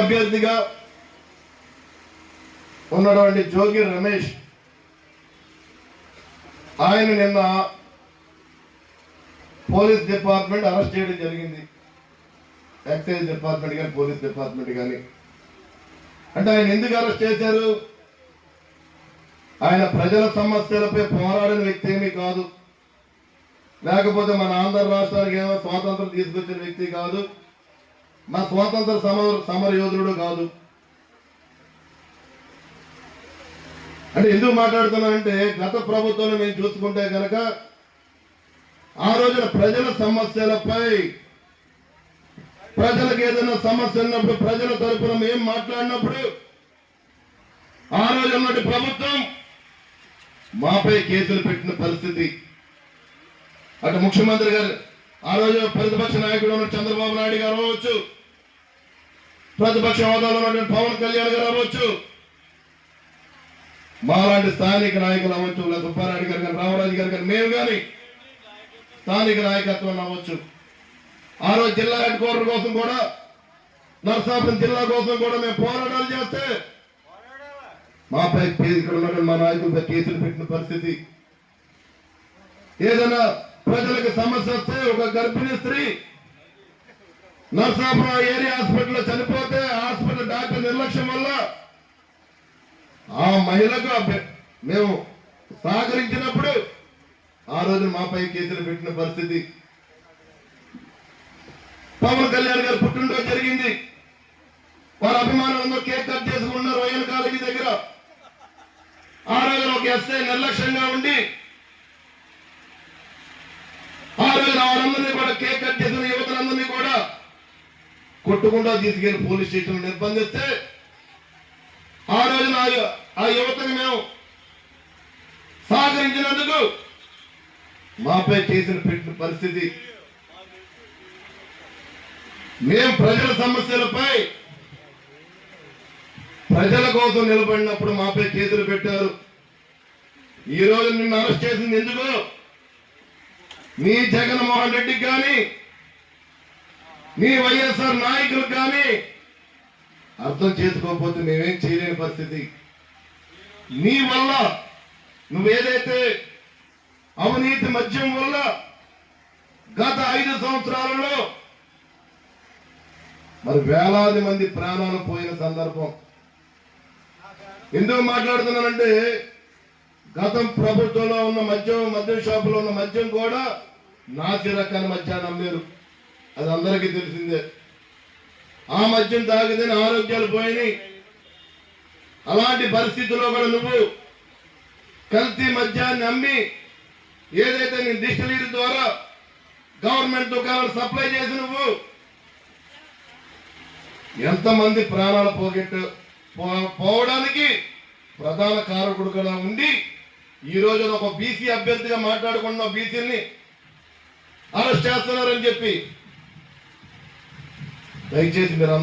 అభ్యర్థిగా ఉన్నటువంటి జోగి రమేష్ ఆయన నిన్న పోలీస్ డిపార్ట్మెంట్ అరెస్ట్ చేయడం జరిగింది. ఎక్సైజ్ డిపార్ట్మెంట్ కానీ పోలీస్ డిపార్ట్మెంట్ కానీ. అంటే ఆయన ఎందుకు అరెస్ట్ చేశారు? ఆయన ప్రజల సమస్యలపై పోరాడిన వ్యక్తి ఏమీ కాదు, లేకపోతే మన ఆంధ్ర రాష్ట్రానికి ఏమో స్వాతంత్రం తీసుకొచ్చిన వ్యక్తి కాదు, మన స్వాతంత్ర సమర యోధుడు కాదు. అంటే ఎందుకు మాట్లాడుతున్నానంటే గత ప్రభుత్వంలో మేము చూసుకుంటే కనుక ఆ రోజున ప్రజల సమస్యలపై ప్రజలకు ఏదైనా సమస్య ఉన్నప్పుడు ప్రజల తరపున మేము మాట్లాడినప్పుడు ఆ రోజు ఉన్నటి ప్రభుత్వం మాపై కేసులు పెట్టిన పరిస్థితి. అటు ముఖ్యమంత్రి గారు ఆ రోజు ప్రతిపక్ష నాయకుడు ఉన్న చంద్రబాబు నాయుడు గారు అవ్వచ్చు, ప్రతిపక్ష హోదాలో ఉన్నటువంటి పవన్ కళ్యాణ్ గారు అవ్వచ్చు, మాలాంటి స్థానిక నాయకులు అవ్వచ్చు, లేదా సుబ్బారెడ్డి గారు కానీ రామరాజు గారు కానీ మేము కానీ స్థానిక నాయకత్వం అవ్వచ్చు. ఆ రోజు జిల్లా హెడ్ క్వార్టర్ కోసం కూడా, నరసాపురం జిల్లా కోసం కూడా మేము పోరాటాలు చేస్తే మాపై ఇక్కడ ఉన్నటువంటి మా నాయకులపై కేసులు పెట్టిన పరిస్థితి. ఏదైనా ప్రజలకు సమస్య వస్తే ఒక గర్భిణీ స్త్రీ నరసాపురం ఏరియా హాస్పిటల్లో చనిపోతే హాస్పిటల్ డాక్టర్ నిర్లక్ష్యం వల్ల ఆ మహిళకు మేము సహకరించినప్పుడు ఆ రోజు మాపై కేసులు పెట్టిన పరిస్థితి. పవన్ కళ్యాణ్ గారు పుట్టినరోజు జరిగింది, వారి అభిమానులందరూ కేక్ కట్ చేసుకున్నారు వైఎన్ కాలేజీ దగ్గర. ఆ రోజున ఒక ఎస్ఐ నిర్లక్ష్యంగా ఉండి ఆ రోజున వారందరినీ కూడా కేక్ కట్ చేసిన యువతలందరినీ కూడా కొట్టుకుండా తీసుకెళ్లి పోలీస్ స్టేషన్ నిర్బంధిస్తే ఆ రోజున ఆ యువతని మేము సహకరించినందుకు మాపై కేసులు పెట్టిన పరిస్థితి. మేము ప్రజల సమస్యలపై ప్రజల కోసం నిలబడినప్పుడు మాపై కేసులు పెట్టారు. ఈ రోజు నిన్ను అరెస్ట్ చేసింది ఎందుకు? మీ జగన్మోహన్ రెడ్డికి కానీ మీ వైఎస్ఆర్ నాయకులకు కానీ అర్థం చేసుకోకపోతే మేమేం చేయలేని పరిస్థితి. నీ వల్ల నువ్వేదైతే అవినీతి మద్యం వల్ల గత 5 సంవత్సరాలలో మరి వేలాది మంది ప్రాణాలు పోయిన సందర్భం. ఎందుకు మాట్లాడుతున్నానంటే గతం ప్రభుత్వంలో ఉన్న మద్యం షాపులో ఉన్న మద్యం కూడా నాసి రకాల మద్యాన్ని అమ్మారు, అది అందరికీ తెలిసిందే. ఆ మద్యం తాగితే ఆరోగ్యాలు పోయినాయి. అలాంటి పరిస్థితుల్లో కూడా నువ్వు కల్తీ మద్యాన్ని అమ్మి ఏదైతే నీ డిస్టిలరీ ద్వారా గవర్నమెంట్ దుకాణాలు సప్లై చేసి నువ్వు ఎంతమంది ప్రాణాలు పోవడానికి ప్రధాన కారకుడుగా ఉండి ఈ రోజు ఒక బీసీ అభ్యర్థిగా మాట్లాడుకున్న బీసీని అరెస్ట్ చేస్తున్నారని చెప్పి దయచేసి మీరు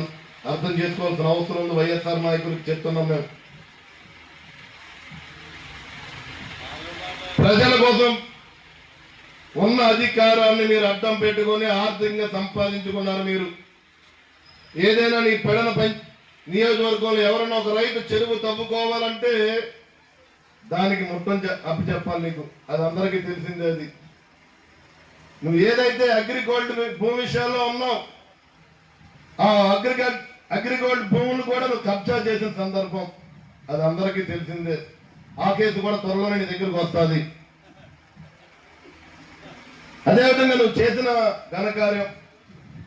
అర్థం చేసుకోవాల్సిన అవసరం ఉంది. వైఎస్ఆర్ నాయకులకు చెప్తున్నాం మేము. ప్రజల కోసం ఉన్న అధికారాన్ని మీరు అడ్డం పెట్టుకొని ఆర్థికంగా సంపాదించుకున్నారు. మీరు ఏదైనా నీ పెడన నియోజకవర్గంలో ఎవరైనా ఒక రైతు చెరువు తవ్వుకోవాలంటే దానికి మొత్తం అప్పచెప్పాలి నీకు, అది అందరికీ తెలిసిందే. అది నువ్వు ఏదైతే అగ్రికల్చర్ భూమి విషయాల్లో ఉన్నావు ఆ అగ్రికల్చర్ భూములు కూడా నువ్వు కబ్జా చేసిన సందర్భం అది అందరికీ తెలిసిందే. ఆ కేసు కూడా త్వరలోనే నీ దగ్గరకు వస్తుంది. అదేవిధంగా నువ్వు చేసిన ఘనకార్యం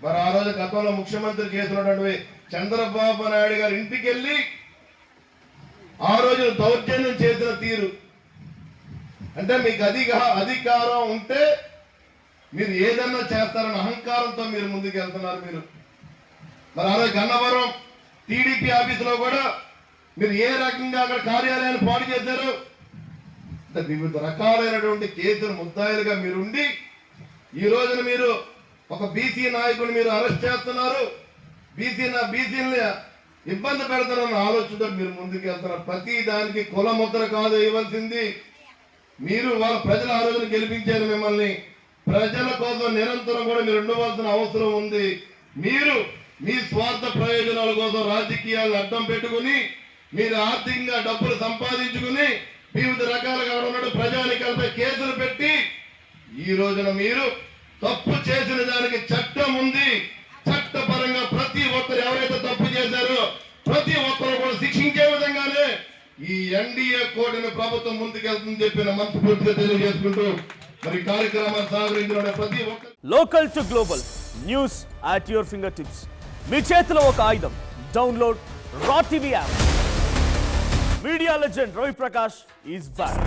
మరి ఆ రోజు గతంలో ముఖ్యమంత్రి చేసినటువంటి చంద్రబాబు నాయుడు గారి ఇంటికి వెళ్ళి ఆ రోజు దౌర్జన్యం చేసిన తీరు అంటే మీకు అధికారం ఉంటే మీరు ఏదన్నా చేస్తారని అహంకారంతో మీరు ముందుకు వెళ్తున్నారు. మీరు మరి ఆ రోజు గన్నవరం టీడీపీ ఆఫీసులో కూడా మీరు ఏ రకంగా అక్కడ కార్యాలయాన్ని పాడు చేశారు. వివిధ రకాలైనటువంటి కేసులు ముద్దాయిలుగా మీరుండి ఈ రోజున మీరు ఒక బీసీ నాయకుడిని మీరు అరెస్ట్ చేస్తున్నారు, బీసీని ఇబ్బంది పెడతారన్న ఆలోచనతో మీరు ముందుకు వెళ్తున్నారు. ప్రతి దానికి కుల ముద్ర కాదు ఇవ్వాల్సింది. మీరు వాళ్ళ ప్రజల ఆ రోజున గెలిపించారు మిమ్మల్ని. ప్రజల కోసం నిరంతరం కూడా మీరు ఉండవలసిన అవసరం ఉంది. మీరు మీ స్వార్థ ప్రయోజనాల కోసం రాజకీయాలను అడ్డం పెట్టుకుని మీరు ఆర్థికంగా డబ్బులు సంపాదించుకుని వివిధ రకాలుగా ఉన్నట్టు ప్రజానికాలపై కేసులు పెట్టి ఈ రోజున మీరు తప్పు చేసిన దానికి చట్టం ఉంది. చట్టపరంగా ప్రతి ఒక్కరు ఎవరైతే తప్పు చేశారో ప్రతి ఒక్కరు కూడా శిక్షించే విధంగానే ఈ ఎన్డీఏ కోర్టుని ప్రభుత్వం ముందుకెళ్తుందని చెప్పిన మనస్ఫూర్తిగా తెలియజేసుకుంటూ మరి కార్యక్రమాన్ని సాగరించిన ప్రతి ఒక్కరు local to global news at your fingertips. మీ చేతిలో ఒక ఆయుధం. Download raw TV app. Media legend Ravi Prakash is back.